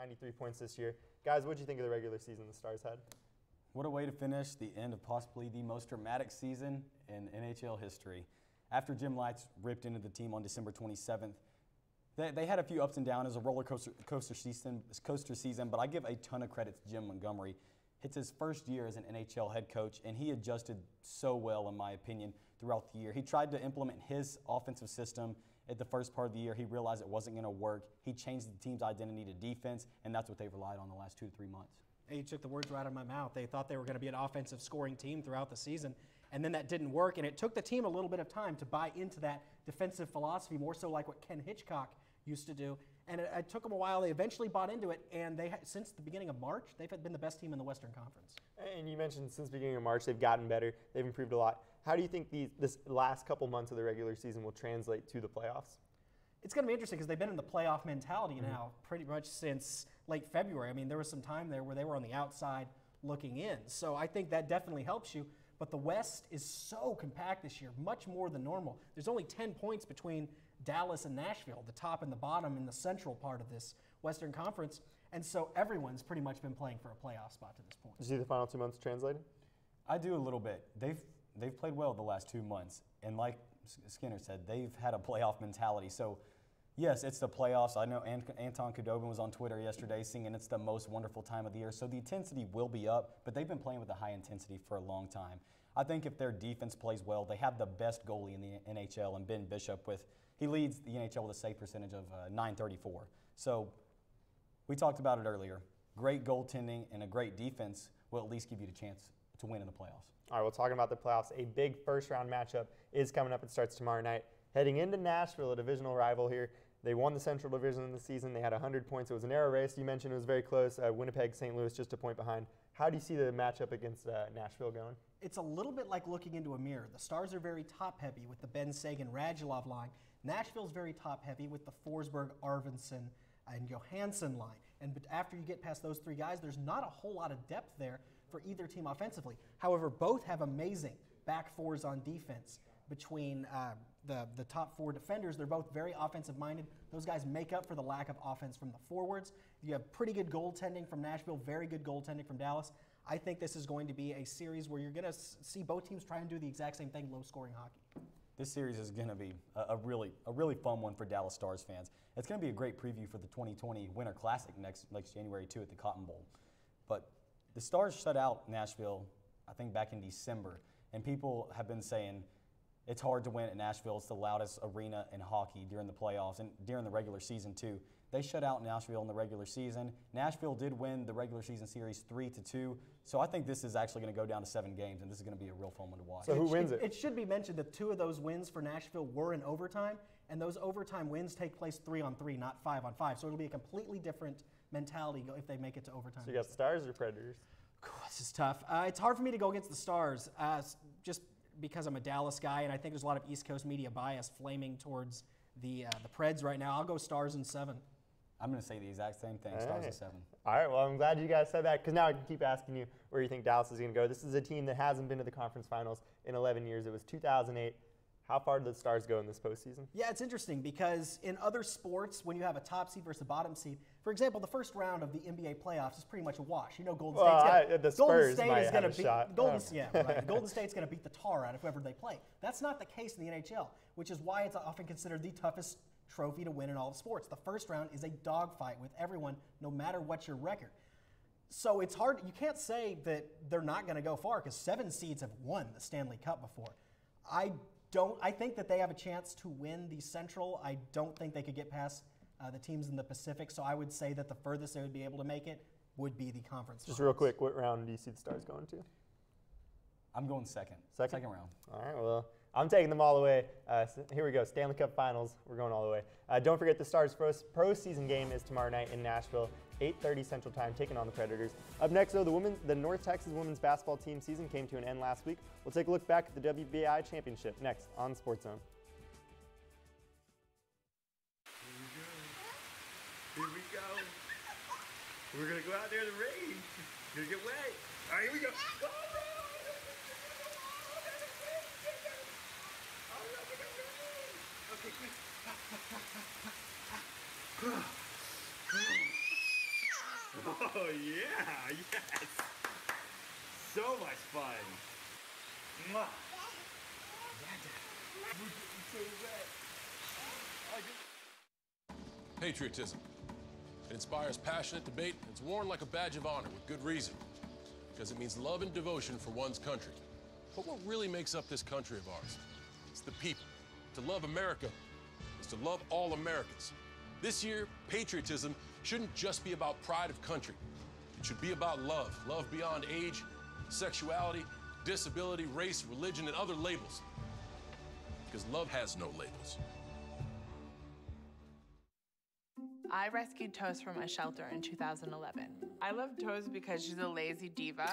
93 points this year. Guys, what did you think of the regular season the Stars had? What a way to finish the end of possibly the most dramatic season in NHL history. After Jim Lites ripped into the team on December 27th, they had a few ups and downs as a roller coaster season, but I give a ton of credit to Jim Montgomery. It's his first year as an NHL head coach, and he adjusted so well, in my opinion, throughout the year. He tried to implement his offensive system at the first part of the year. He realized it wasn't going to work. He changed the team's identity to defense, and that's what they've relied on the last 2 to 3 months. You took the words right out of my mouth. They thought they were going to be an offensive scoring team throughout the season, and then that didn't work, and it took the team a little bit of time to buy into that defensive philosophy, more so like what Ken Hitchcock used to do. And it took them a while. They eventually bought into it, and since the beginning of March, they've been the best team in the Western Conference. And you mentioned since the beginning of March, they've gotten better. They've improved a lot. How do you think this last couple months of the regular season will translate to the playoffs? It's going to be interesting because they've been in the playoff mentality now pretty much since late February. I mean, there was some time there where they were on the outside looking in. So I think that definitely helps you. But the West is so compact this year, much more than normal. There's only 10 points between Dallas and Nashville, the top and the bottom in the central part of this Western Conference. And so everyone's pretty much been playing for a playoff spot to this point. Did you see the final 2 months translated? I do a little bit. They've played well the last 2 months. And like Skinner said, they've had a playoff mentality. So yes, it's the playoffs. I know Anton Khudobin was on Twitter yesterday singing it's the most wonderful time of the year. So the intensity will be up, but they've been playing with a high intensity for a long time. I think if their defense plays well, they have the best goalie in the NHL, and Ben Bishop he leads the NHL with a save percentage of .934. So we talked about it earlier. Great goaltending and a great defense will at least give you the chance to win in the playoffs. All right, well, talking about the playoffs, a big first-round matchup is coming up. It starts tomorrow night. Heading into Nashville, a divisional rival here. They won the Central Division in the season. They had 100 points. It was a narrow race. You mentioned it was very close. Winnipeg, St. Louis, just a point behind. How do you see the matchup against Nashville going? It's a little bit like looking into a mirror. The Stars are very top-heavy with the Ben Sagan-Radulov line. Nashville's very top-heavy with the Forsberg, Arvidsson, and Johansson line. And after you get past those three guys, there's not a whole lot of depth there for either team offensively. However, both have amazing back fours on defense. Between the top four defenders, they're both very offensive-minded. Those guys make up for the lack of offense from the forwards. You have pretty good goaltending from Nashville, very good goaltending from Dallas. I think this is going to be a series where you're going to see both teams try and do the exact same thing, low-scoring hockey. This series is going to be a really fun one for Dallas Stars fans. It's going to be a great preview for the 2020 Winter Classic next January 2 at the Cotton Bowl. But the Stars shut out Nashville, I think, back in December, and people have been saying it's hard to win at Nashville. It's the loudest arena in hockey during the playoffs and during the regular season too. They shut out Nashville in the regular season. Nashville did win the regular season series 3-2. So I think this is actually going to go down to 7 games, and this is going to be a real fun one to watch. So who wins it? It should be mentioned that 2 of those wins for Nashville were in overtime, and those overtime wins take place 3-on-3, not 5-on-5. So it'll be a completely different mentality if they make it to overtime. So you got Stars or Predators? This is tough. It's hard for me to go against the Stars, just because I'm a Dallas guy, and I think there's a lot of East Coast media bias flaming towards the Preds right now. I'll go Stars in 7. I'm going to say the exact same thing, Stars in 7. All right, well, I'm glad you guys said that, because now I can keep asking you where you think Dallas is going to go. This is a team that hasn't been to the conference finals in 11 years. It was 2008. How far did the Stars go in this postseason? Yeah, it's interesting because in other sports, when you have a top seed versus a bottom seed, for example, the first round of the NBA playoffs is pretty much a wash. You know, Golden State's going to beat the tar out of whoever they play. That's not the case in the NHL, which is why it's often considered the toughest trophy to win in all of sports. The first round is a dogfight with everyone, no matter what your record. So it's hard. You can't say that they're not going to go far because 7 seeds have won the Stanley Cup before. I think that they have a chance to win the Central. I don't think they could get past the teams in the Pacific, so I would say that the furthest they would be able to make it would be the conference. Just real quick, what round do you see the Stars going to? I'm going second. Second round. All right, well, I'm taking them all the way. So here we go, Stanley Cup Finals. We're going all the way. Don't forget the Stars' first pro season game is tomorrow night in Nashville, 8:30 Central Time, taking on the Predators. Up next, though, the North Texas women's basketball team season came to an end last week. We'll take a look back at the WBI championship next on Sports Zone. Here we go. We're going to go out there in the rain. You're going to get wet. All right, here we go. Oh, okay, quick. Oh, yeah, yes. So much fun. Mwah. Patriotism. It inspires passionate debate. It's worn like a badge of honor with good reason, because it means love and devotion for one's country. But what really makes up this country of ours? It's the people. To love America is to love all Americans. This year, patriotism shouldn't just be about pride of country. It should be about love. Love beyond age, sexuality, disability, race, religion, and other labels. Because love has no labels. I rescued Toast from a shelter in 2011. I love Toast because she's a lazy diva.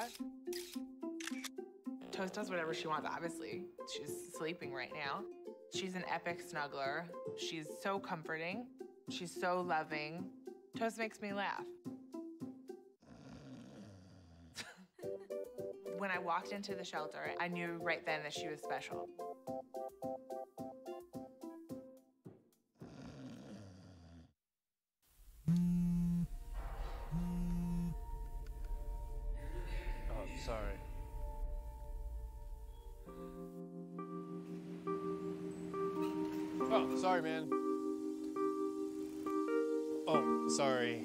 Toast does whatever she wants, obviously. She's sleeping right now. She's an epic snuggler. She's so comforting. She's so loving. Toast makes me laugh. When I walked into the shelter, I knew right then that she was special. Oh, sorry. Oh, sorry, man. Oh, sorry.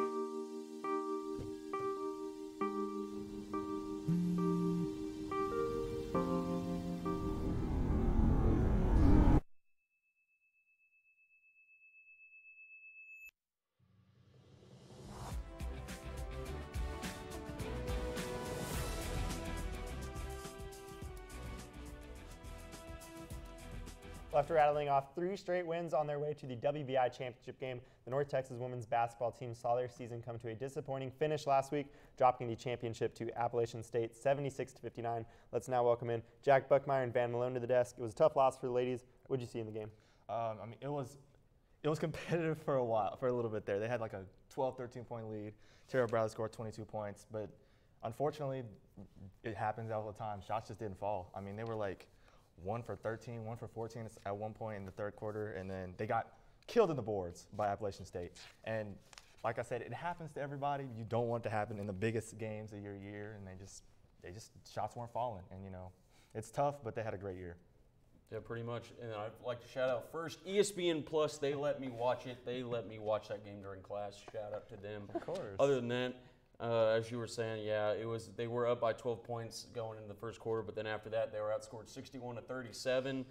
Well, after rattling off 3 straight wins on their way to the WBI championship game, the North Texas women's basketball team saw their season come to a disappointing finish last week, dropping the championship to Appalachian State 76-59. Let's now welcome in Jack Buckmeyer and Van Malone to the desk. It was a tough loss for the ladies. What did you see in the game? I mean, it was competitive for a little bit there. They had like a 12, 13-point lead. Terrell Bradley scored 22 points, but unfortunately, it happens all the time. Shots just didn't fall. I mean, they were like 1 for 13, 1 for 14 at one point in the third quarter, and then they got killed in the boards by Appalachian State. And like I said, it happens to everybody. You don't want it to happen in the biggest games of your year, and they just shots weren't falling. And you know, it's tough, but they had a great year. Yeah, pretty much. And I'd like to shout out first ESPN Plus. They let me watch it. They let me watch that game during class. Shout out to them. Of course. Other than that, as you were saying, yeah, they were up by 12 points going into the first quarter, but then after that, they were outscored 61-37.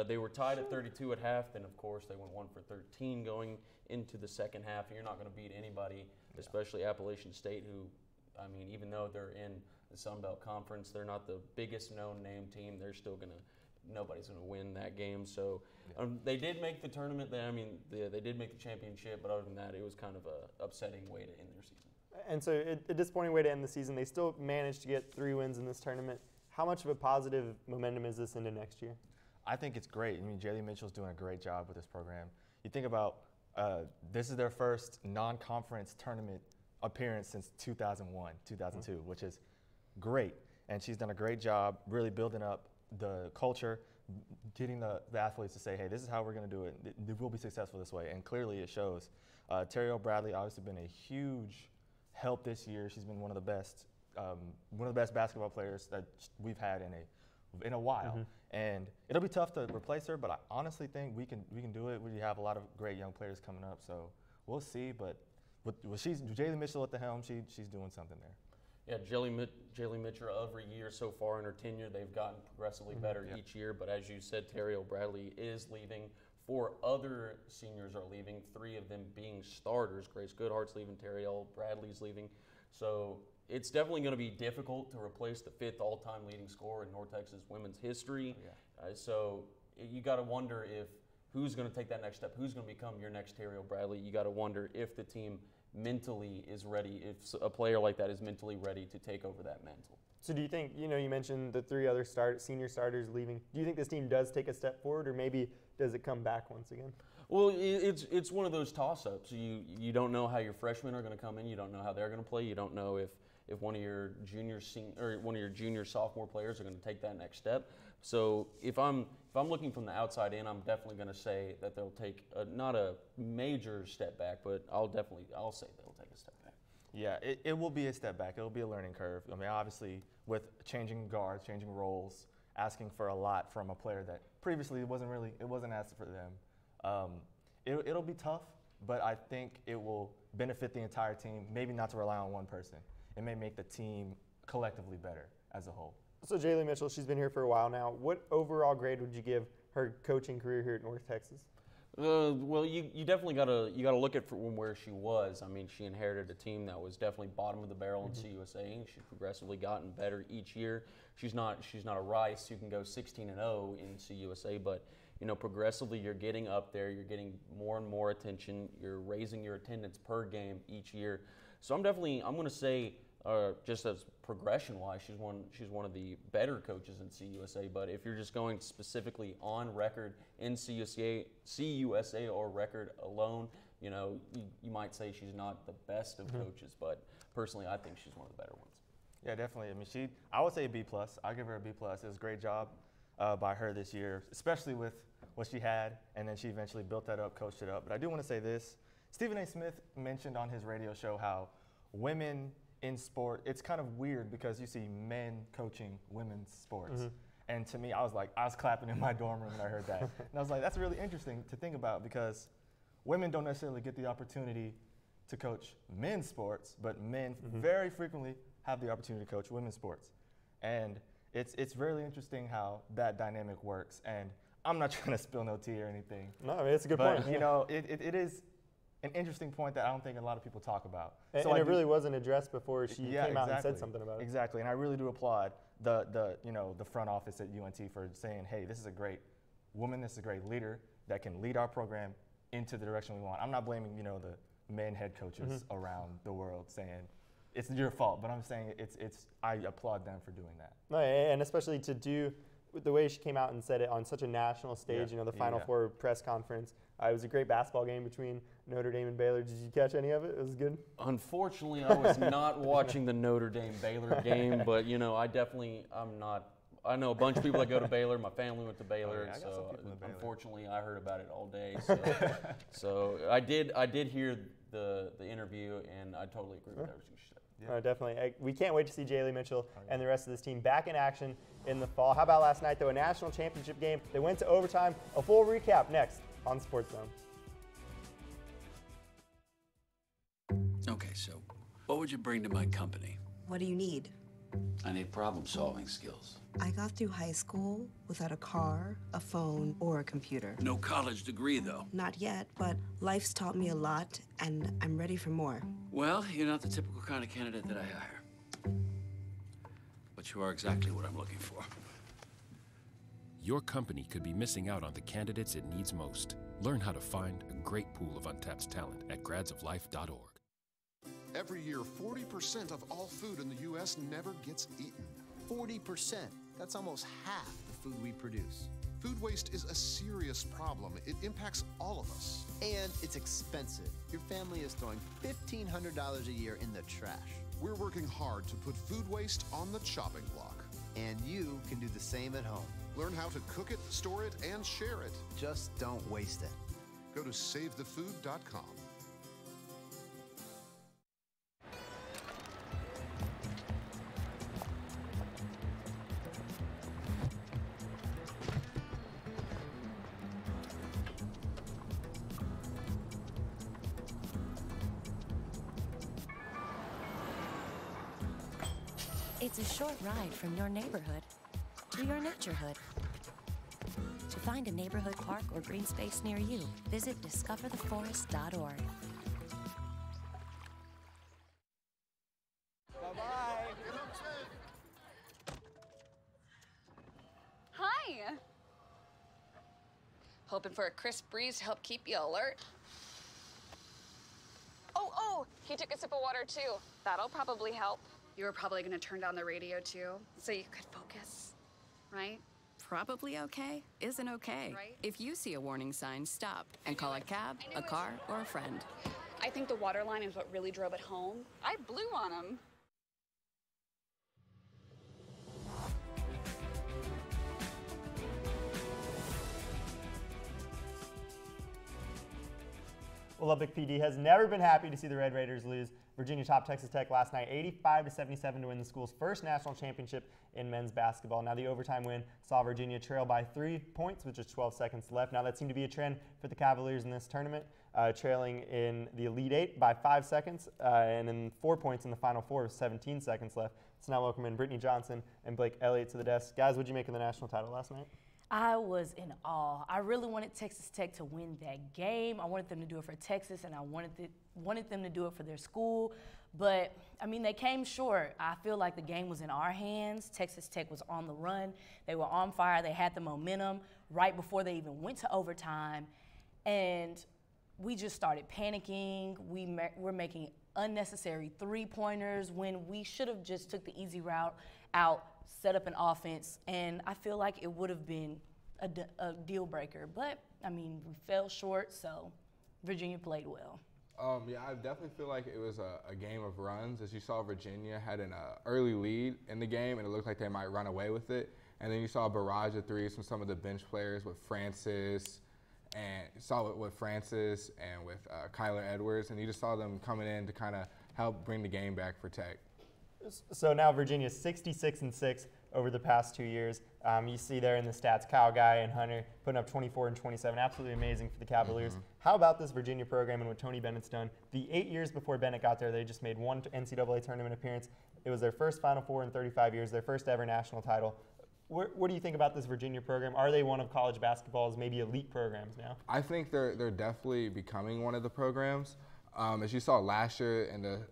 They were tied at 32 at half. Then, of course, they went 1 for 13 going into the second half. And you're not going to beat anybody, especially Appalachian State, who, I mean, even though they're in the Sun Belt Conference, they're not the biggest known name team. They're still going to. Nobody's going to win that game. So they did make the tournament. They did make the championship, but other than that, it was kind of a upsetting way to end their season. And so a disappointing way to end the season. They still managed to get 3 wins in this tournament. How much of a positive momentum is this into next year? I think it's great. I mean, Jaylee Mitchell's doing a great job with this program. You think about this is their first non-conference tournament appearance since 2001, 2002, which is great. And she's done a great job really building up the culture, getting the athletes to say, hey, this is how we're going to do it. We'll be successful this way. And clearly it shows. Terrell Bradley obviously been a huge help this year. She's been one of the best basketball players that we've had in a while. Mm-hmm. And it'll be tough to replace her, but I honestly think we can do it. We have a lot of great young players coming up, so we'll see. But with Jaylee Mitchell at the helm, she's doing something there. Yeah, Jaylee Mitchell every year so far in her tenure, they've gotten progressively better each year. But as you said, Terrell Bradley is leaving. 4 other seniors are leaving, 3 of them being starters. Grace Goodhart's leaving, Terrell Bradley's leaving. So it's definitely going to be difficult to replace the 5th all-time leading scorer in North Texas women's history. So you got to wonder if who's going to take that next step, who's going to become your next Terrell Bradley. You got to wonder if the team mentally is ready, if a player like that is mentally ready to take over that mantle. So do you think, you mentioned the 3 other senior starters leaving. Do you think this team does take a step forward, or maybe does it come back once again? Well, it's one of those toss-ups. You don't know how your freshmen are going to come in. You don't know how they're going to play. You don't know if one of your junior sophomore players are going to take that next step. So if I'm looking from the outside in, I'm definitely going to say that they'll take not a major step back, but I'll say they'll take a step back. Yeah, it will be a step back. It will be a learning curve. I mean, obviously, with changing guards, changing roles, asking for a lot from a player that previously it wasn't asked for them. It'll be tough, but I think it will benefit the entire team. Maybe not to rely on one person. It may make the team collectively better as a whole. So Jaylee Mitchell, she's been here for a while now. What overall grade would you give her coaching career here at North Texas? Well, you definitely gotta look at from where she was. I mean, she inherited a team that was definitely bottom of the barrel in CUSA, and she's progressively gotten better each year. She's not a Rice who can go 16-0 in CUSA, but progressively you're getting up there. You're getting more and more attention. You're raising your attendance per game each year. So I'm going to say, just as progression-wise, she's one of the better coaches in CUSA. But if you're just going specifically on record in CUSA or record alone, you might say she's not the best of coaches. But personally, I think she's one of the better ones. Yeah, definitely. I mean, I would say a B+. I give her a B+. It was a great job by her this year, especially with what she had, and then she eventually built that up, coached it up. But I do want to say this. Stephen A. Smith mentioned on his radio show how women in sport, it's kind of weird because you see men coaching women's sports. And to me, I was clapping in my dorm room when I heard that. And I was like, that's really interesting to think about because women don't necessarily get the opportunity to coach men's sports, but men very frequently have the opportunity to coach women's sports. And it's really interesting how that dynamic works. And I'm not trying to spill no tea or anything. No, I mean, it's a good but, point. It is an interesting point that I don't think a lot of people talk about. And it really wasn't addressed before she came out and said something about it. Exactly, and I really do applaud the front office at UNT for saying, hey, this is a great woman, this is a great leader that can lead our program into the direction we want. I'm not blaming, the men head coaches around the world saying it's your fault, but I'm saying I applaud them for doing that. No, and especially to do the way she came out and said it on such a national stage, the Final Four press conference. It was a great basketball game between Notre Dame and Baylor. Did you catch any of it? It was good. Unfortunately, I was not watching the Notre Dame-Baylor game, but I know a bunch of people that go to Baylor. My family went to Baylor, so unfortunately, I heard about it all day. So I did hear the interview, and I totally agree with everything she said. Yeah. Definitely. We can't wait to see Jaylee Mitchell and the rest of this team back in action in the fall. How about last night, though, a national championship game? They went to overtime. A full recap next on Sports Zone. Okay, so what would you bring to my company? What do you need? I need problem-solving skills. I got through high school without a car, a phone, or a computer. No college degree, though. Not yet, but life's taught me a lot, and I'm ready for more. Well, you're not the typical kind of candidate that I hire. But you are exactly what I'm looking for. Your company could be missing out on the candidates it needs most. Learn how to find a great pool of untapped talent at gradsoflife.org. Every year, 40% of all food in the U.S. never gets eaten. 40%. That's almost half the food we produce. Food waste is a serious problem. It impacts all of us. And it's expensive. Your family is throwing $1,500 a year in the trash. We're working hard to put food waste on the chopping block. And you can do the same at home. Learn how to cook it, store it, and share it. Just don't waste it. Go to SaveTheFood.com. It's a short ride from your neighborhood to your naturehood. To find a neighborhood park or green space near you, visit discovertheforest.org. Bye-bye. Hi. Hoping for a crisp breeze to help keep you alert. Oh, he took a sip of water too. That'll probably help. You were probably going to turn down the radio too, so you could focus, right? Probably okay isn't okay. Right? If you see a warning sign, stop and call a cab, a car, or a friend. I think the water line is what really drove it home. I blew on him. Well, Lubbock PD has never been happy to see the Red Raiders lose. Virginia topped Texas Tech last night 85-77 to win the school's first national championship in men's basketball. Now the overtime win saw Virginia trail by 3 points with just 12 seconds left. Now that seemed to be a trend for the Cavaliers in this tournament, trailing in the Elite Eight by 5 seconds and then 4 points in the Final Four with 17 seconds left. So now welcome in Brittany Johnson and Blake Elliott to the desk. Guys, what did you make of the national title last night? I was in awe. I really wanted Texas Tech to win that game. I wanted them to do it for Texas, and I wanted them to do it for their school. But, I mean, they came short. I feel like the game was in our hands. Texas Tech was on the run. They were on fire. They had the momentum right before they even went to overtime. And we just started panicking. We're making unnecessary three-pointers when we should have just took the easy route out, set up an offense, and I feel like it would have been a deal breaker. But, I mean, we fell short, so Virginia played well. Yeah, I definitely feel like it was a game of runs. As you saw, Virginia had an early lead in the game, and it looked like they might run away with it. And then you saw a barrage of threes from some of the bench players with Francis, and you saw it with Francis and with Kyler Edwards, and you just saw them coming in to kind of help bring the game back for Tech. So now Virginia's 66-6 over the past 2 years. You see there in the stats, Kyle Guy and Hunter putting up 24 and 27. Absolutely amazing for the Cavaliers. How about this Virginia program and what Tony Bennett's done? The 8 years before Bennett got there, they just made one NCAA tournament appearance. It was their first Final Four in 35 years, their first ever national title. What do you think about this Virginia program? Are they one of college basketball's maybe elite programs now? I think they're definitely becoming one of the programs. As you saw last year in the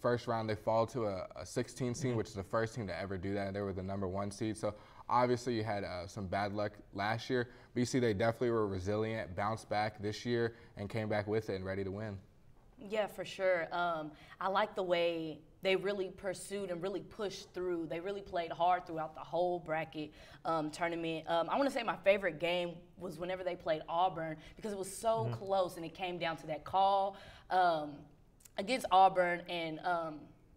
first round, they fall to a 16 seed, which is the first team to ever do that, and they were the #1 seed. So obviously you had some bad luck last year, but you see they definitely were resilient, bounced back this year, and came back with it and ready to win. Yeah, for sure. I like the way they really pursued and really pushed through. They really played hard throughout the whole bracket tournament. I want to say my favorite game was whenever they played Auburn, because it was so close and it came down to that call against Auburn, and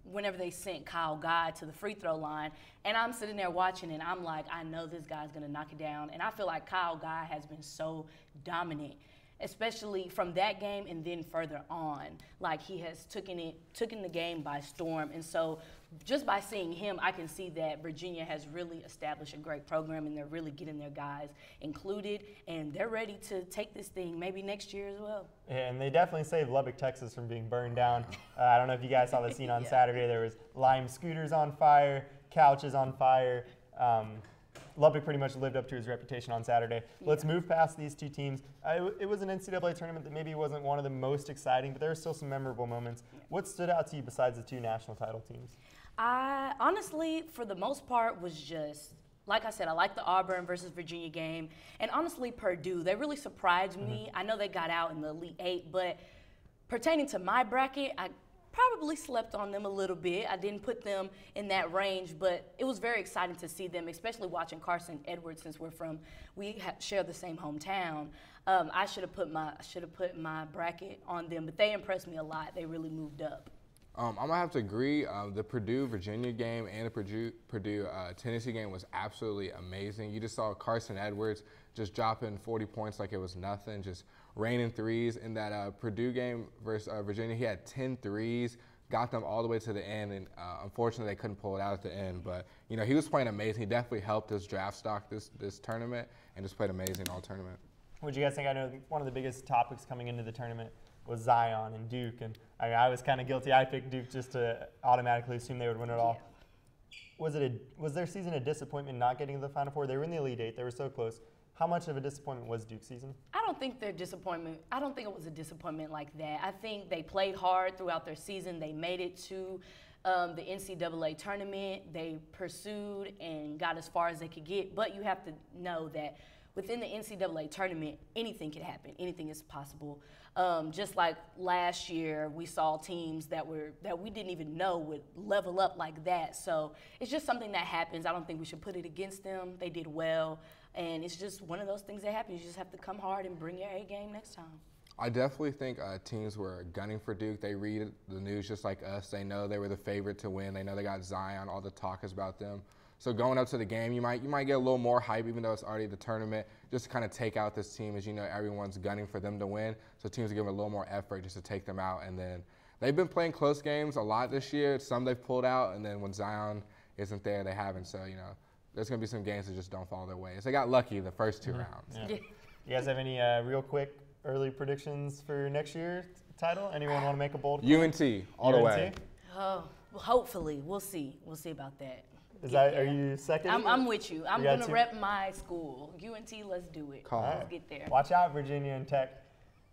whenever they sent Kyle Guy to the free throw line, and I'm sitting there watching and I'm like, I know this guy's gonna knock it down. And I feel like Kyle Guy has been so dominant, especially from that game and then further on. Like, he has taken the game by storm. And so just by seeing him, I can see that Virginia has really established a great program, and they're really getting their guys included, and they're ready to take this thing maybe next year as well. Yeah, and they definitely saved Lubbock, Texas from being burned down. I don't know if you guys saw the scene on Saturday. There was Lime scooters on fire, couches on fire. Lubbock pretty much lived up to his reputation on Saturday. Yeah. Let's move past these two teams. It was an NCAA tournament that maybe wasn't one of the most exciting, but there were still some memorable moments. What stood out to you besides the two national title teams? I honestly, for the most part, was just, like I said, I like the Auburn versus Virginia game. And honestly, Purdue, they really surprised me. I know they got out in the Elite Eight, but pertaining to my bracket, I probably slept on them a little bit. I didn't put them in that range, but it was very exciting to see them, especially watching Carson Edwards, since we share the same hometown. I should have put my bracket on them, but they impressed me a lot. They really moved up. I'm gonna have to agree. The Purdue-Virginia game and the Purdue-Tennessee game was absolutely amazing. You just saw Carson Edwards just dropping 40 points like it was nothing, just raining threes. In that Purdue game versus Virginia, he had 10 threes, got them all the way to the end, and unfortunately they couldn't pull it out at the end. But you know, he was playing amazing. He definitely helped his draft stock this tournament, and just played amazing all tournament. What do you guys think? I know one of the biggest topics coming into the tournament was Zion and Duke, and I was kind of guilty. I picked Duke just to automatically assume they would win it all. Was their season a disappointment not getting to the Final Four? They were in the Elite Eight. They were so close. How much of a disappointment was Duke's season? I don't think it was a disappointment like that. I think they played hard throughout their season. They made it to the NCAA tournament. They pursued and got as far as they could get. But you have to know that within the NCAA tournament, anything can happen. Anything is possible. Just like last year, we saw teams that we didn't even know would level up like that. So it's just something that happens. I don't think we should put it against them. They did well, and it's just one of those things that happen. You just have to come hard and bring your A game next time. I definitely think teams were gunning for Duke. They read the news just like us. They know they were the favorite to win. They know they got Zion. All the talk is about them. So going up to the game, you might get a little more hype, even though it's already the tournament, just to kind of take out this team, as you know, everyone's gunning for them to win. So teams are giving a little more effort just to take them out. And then they've been playing close games a lot this year. Some they've pulled out, and then when Zion isn't there, they haven't. So, you know, there's going to be some games that just don't fall their way. So they got lucky the first 2 rounds. Yeah. You guys have any real quick early predictions for next year's title? Anyone want to make a bold claim? UNT, all the way. Oh, well, hopefully. We'll see. We'll see about that. Are you second? I'm with you. I'm going to rep my school. UNT, let's do it. Let's get there. Watch out, Virginia and Tech.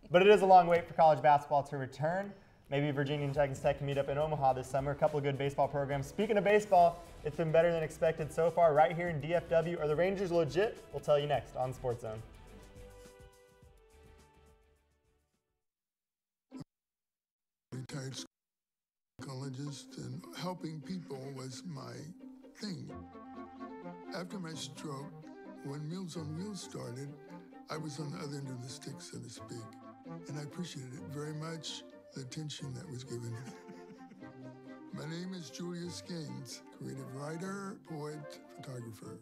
But it is a long wait for college basketball to return. Maybe Virginia and Texas Tech can meet up in Omaha this summer. A couple of good baseball programs. Speaking of baseball, it's been better than expected so far right here in DFW. Are the Rangers legit? We'll tell you next on Sports Zone. Retired psychologist, and helping people was my thing. After my stroke, when Meals on Wheels started, I was on the other end of the stick, so to speak. And I appreciated it very much, the attention that was given. My name is Julius Gaines, creative writer, poet, photographer.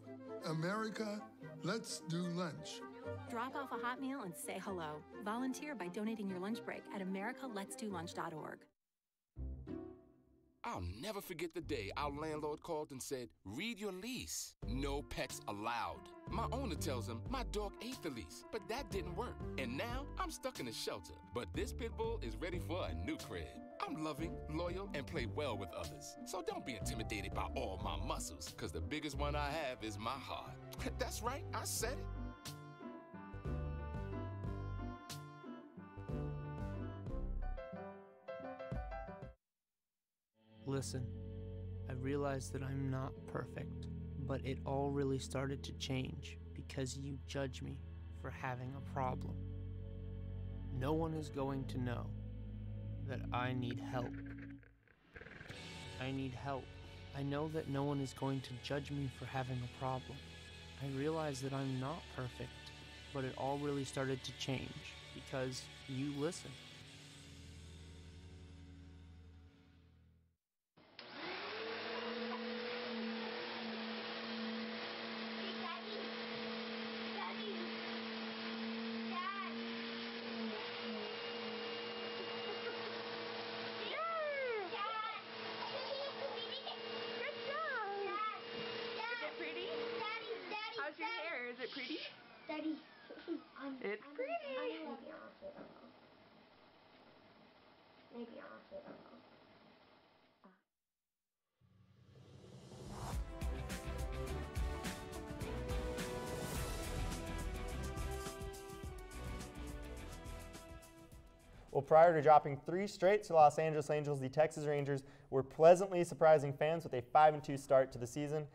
America, let's do lunch. Drop off a hot meal and say hello. Volunteer by donating your lunch break at americaletsdolunch.org. I'll never forget the day our landlord called and said, read your lease. No pets allowed. My owner tells him my dog ate the lease, but that didn't work. And now I'm stuck in a shelter. But this pit bull is ready for a new crib. I'm loving, loyal, and play well with others. So don't be intimidated by all my muscles, because the biggest one I have is my heart. That's right, I said it. Listen, I realize that I'm not perfect, but it all really started to change because you judge me for having a problem. No one is going to know that I need help. I need help. I know that no one is going to judge me for having a problem. I realize that I'm not perfect, but it all really started to change because you listen. Is it pretty? Daddy. It's pretty. Maybe honestly, I don't know. Well, prior to dropping 3 straight to Los Angeles Angels, the Texas Rangers were pleasantly surprising fans with a 5-2 start to the season.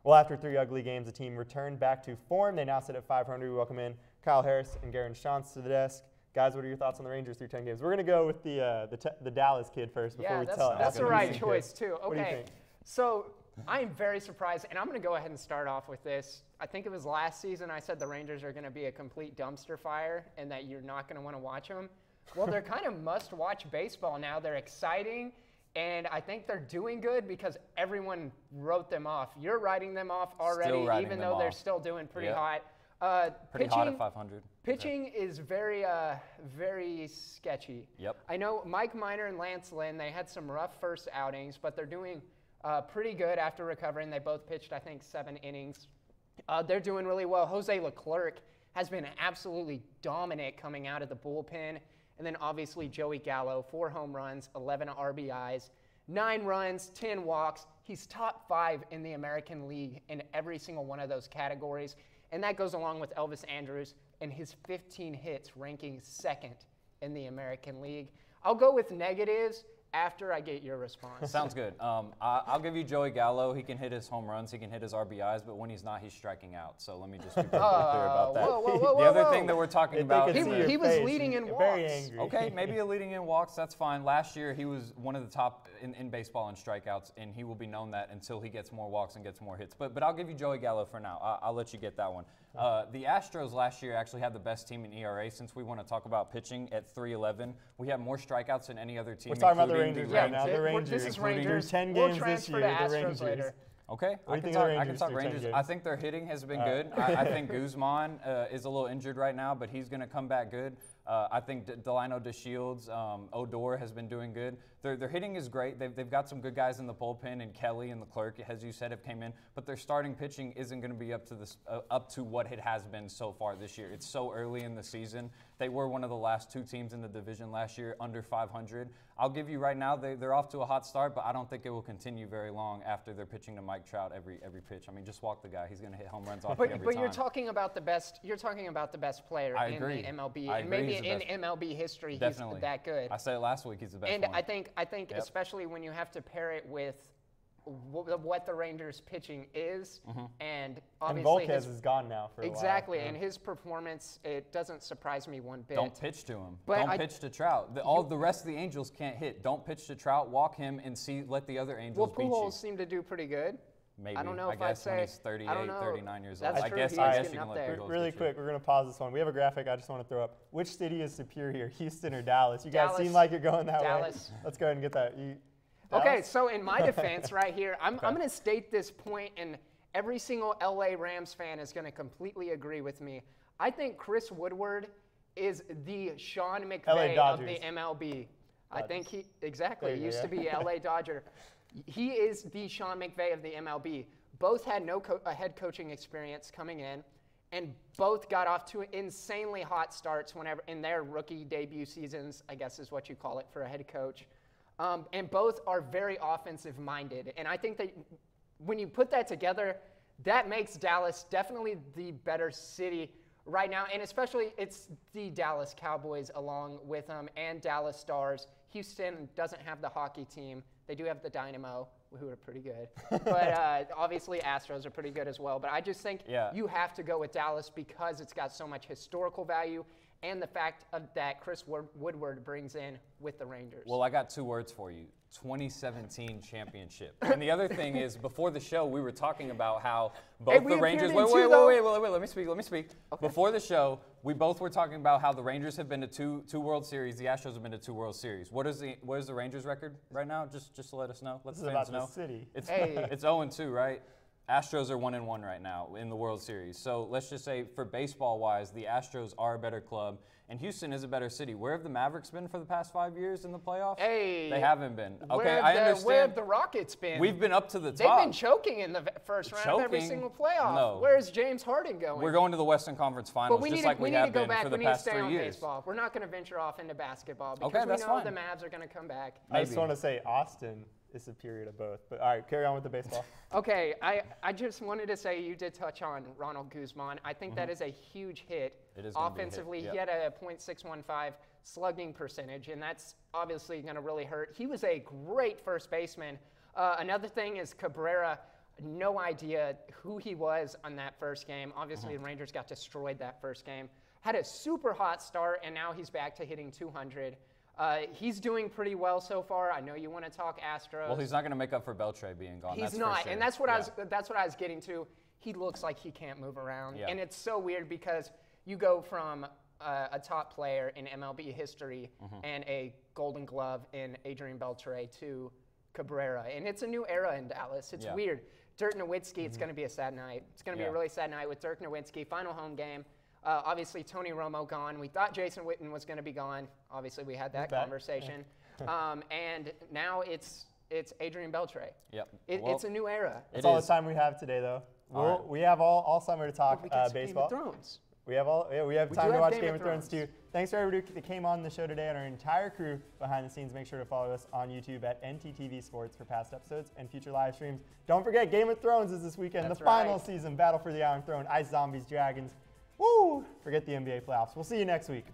Well, after 3 ugly games, the team returned back to form. They now sit at 500. We welcome in Kyle Harris and Garen Shantz to the desk. Guys, what are your thoughts on the Rangers through 10 games? We're going to go with the Dallas kid first before we tell it. That's the right choice, too. Okay, what do you think? So I am very surprised, and I'm going to go ahead and start off with this. I think it was last season I said the Rangers are going to be a complete dumpster fire and that you're not going to want to watch them. Well, they're kind of must-watch baseball now. They're exciting. And I think they're doing good because everyone wrote them off. You're writing them off already, even though they're still doing pretty hot. Pretty hot at 500. Pitching is very, very sketchy. Yep. I know Mike Minor and Lance Lynn, they had some rough first outings, but they're doing pretty good after recovering. They both pitched, I think, 7 innings. They're doing really well. Jose Leclerc has been absolutely dominant coming out of the bullpen. And then obviously Joey Gallo, 4 home runs, 11 RBIs, 9 runs, 10 walks. He's top 5 in the American League in every single one of those categories. And that goes along with Elvis Andrus and his 15 hits, ranking 2nd in the American League. I'll go with negatives after I get your response. Sounds good. I'll give you Joey Gallo. He can hit his home runs. He can hit his RBIs. But when he's not, he's striking out. So let me just be clear about that. The other thing that we're talking about. He was leading in walks. Very angry. Okay, maybe a leading in walks. That's fine. Last year, he was one of the top in baseball in strikeouts, and he will be known that until he gets more walks and gets more hits. But I'll give you Joey Gallo for now. I'll let you get that one. The Astros last year actually had the best team in ERA. Since we want to talk about pitching at 3.11, we have more strikeouts than any other team. We're talking about the Rangers right now. The Rangers. This is Rangers. 10 games this year. The Rangers. Later. Okay, What I do you can think of the talk. I can talk through 10 Rangers. games? I think their hitting has been All good. right. I think Guzman is a little injured right now, but he's going to come back good. I think Delino DeShields, Odor has been doing good. Their hitting is great. They've got some good guys in the bullpen, and Kelly and Leclerc, as you said, have came in. But their starting pitching isn't going to be up to what it has been so far this year. It's so early in the season. They were one of the last 2 teams in the division last year, under 500. I'll give you right now, they're off to a hot start, but I don't think it will continue very long after they're pitching to Mike Trout every pitch. I mean, just walk the guy; he's going to hit home runs off every time. But you're talking about the best. You're talking about the best player in the MLB, and maybe in MLB history, Definitely. he's that good. I said it last week; he's the best. And one. I think especially when you have to pair it with what the Rangers pitching is, and obviously Volquez is gone now for a while. Exactly, and his performance, it doesn't surprise me one bit. Don't pitch to him. But Don't pitch to Trout. All the rest of the Angels can't hit. Don't pitch to Trout. Walk him and let the other Angels beat you. Pujols seem to do pretty good. Maybe. I don't know if guess I'd when say, he's 38, I don't know. 39 years old. That's I true. guess He you is can let there. Really quick, we're going to pause this one. We have a graphic I just want to throw up. Which city is superior, Houston or Dallas? You guys seem like you're going that way. Dallas. Let's go ahead and get that. Okay, so in my defense right here, I'm going to state this point, and every single LA Rams fan is going to completely agree with me. I think Chris Woodward is the Sean McVay of the MLB. I think he used to be LA Dodger. He is the Sean McVay of the MLB. Both had no head coaching experience coming in, and both got off to insanely hot starts whenever in their rookie debut seasons, I guess is what you call it for a head coach. And both are very offensive-minded. And I think that when you put that together, that makes Dallas definitely the better city right now. And especially it's the Dallas Cowboys along with them and Dallas Stars. Houston doesn't have the hockey team. They do have the Dynamo, who are pretty good. But obviously Astros are pretty good as well. But I just think you have to go with Dallas because it's got so much historical value and the fact that Chris Woodward brings in with the Rangers. Well, I got 2 words for you. 2017 championship. And the other thing is, before the show, we were talking about how both the Rangers. Wait, let me speak. Okay. Before the show, we both were talking about how the Rangers have been to two World Series. The Astros have been to 2 World Series. What is the Rangers record right now? Just to let us know. Let the fans know. City. It's 0-2, right? Astros are 1-1 right now in the World Series. So let's just say, for baseball-wise, the Astros are a better club, and Houston is a better city. Where have the Mavericks been for the past 5 years in the playoffs? They haven't been. Okay, I understand. Where have the Rockets been? We've been up to the top. They've been choking in the first round of every single playoff. No. Where's James Harden going? We're going to the Western Conference Finals, just like we have been for the past 3 years. Baseball. We're not going to venture off into basketball because that's we know fine. the Mavs are going to come back. I just want to say Austin is superior to both. But all right, carry on with the baseball. Okay, I just wanted to say you did touch on Ronald Guzman. I think that is a huge hit. It is offensively. He had a .615 slugging percentage, and that's obviously going to really hurt. He was a great first baseman. Another thing is Cabrera. No idea who he was on that first game. Obviously, the Rangers got destroyed that first game. Had a super hot start, and now he's back to hitting 200. He's doing pretty well so far. I know you want to talk Astros. Well, he's not going to make up for Beltre being gone. He's not, and that's what I was getting to. He looks like he can't move around, and it's so weird because you go from a top player in MLB history and a Golden Glove in Adrian Beltre to Cabrera, and it's a new era in Dallas. It's weird. Dirk Nowitzki, it's going to be a sad night. It's going to be a really sad night with Dirk Nowitzki. Final home game. Obviously, Tony Romo gone. We thought Jason Witten was going to be gone. Obviously, we had that conversation. And now it's Adrian Beltre. It's a new era. That's all the time we have today, though. We have all summer to talk baseball. Game of Thrones. We have time to watch Game of Thrones too. Thanks to everybody that came on the show today and our entire crew behind the scenes. Make sure to follow us on YouTube at ntTV Sports for past episodes and future live streams. Don't forget, Game of Thrones is this weekend. That's the final season, Battle for the Iron Throne, Ice Zombies, Dragons. Woo! Forget the NBA playoffs. We'll see you next week.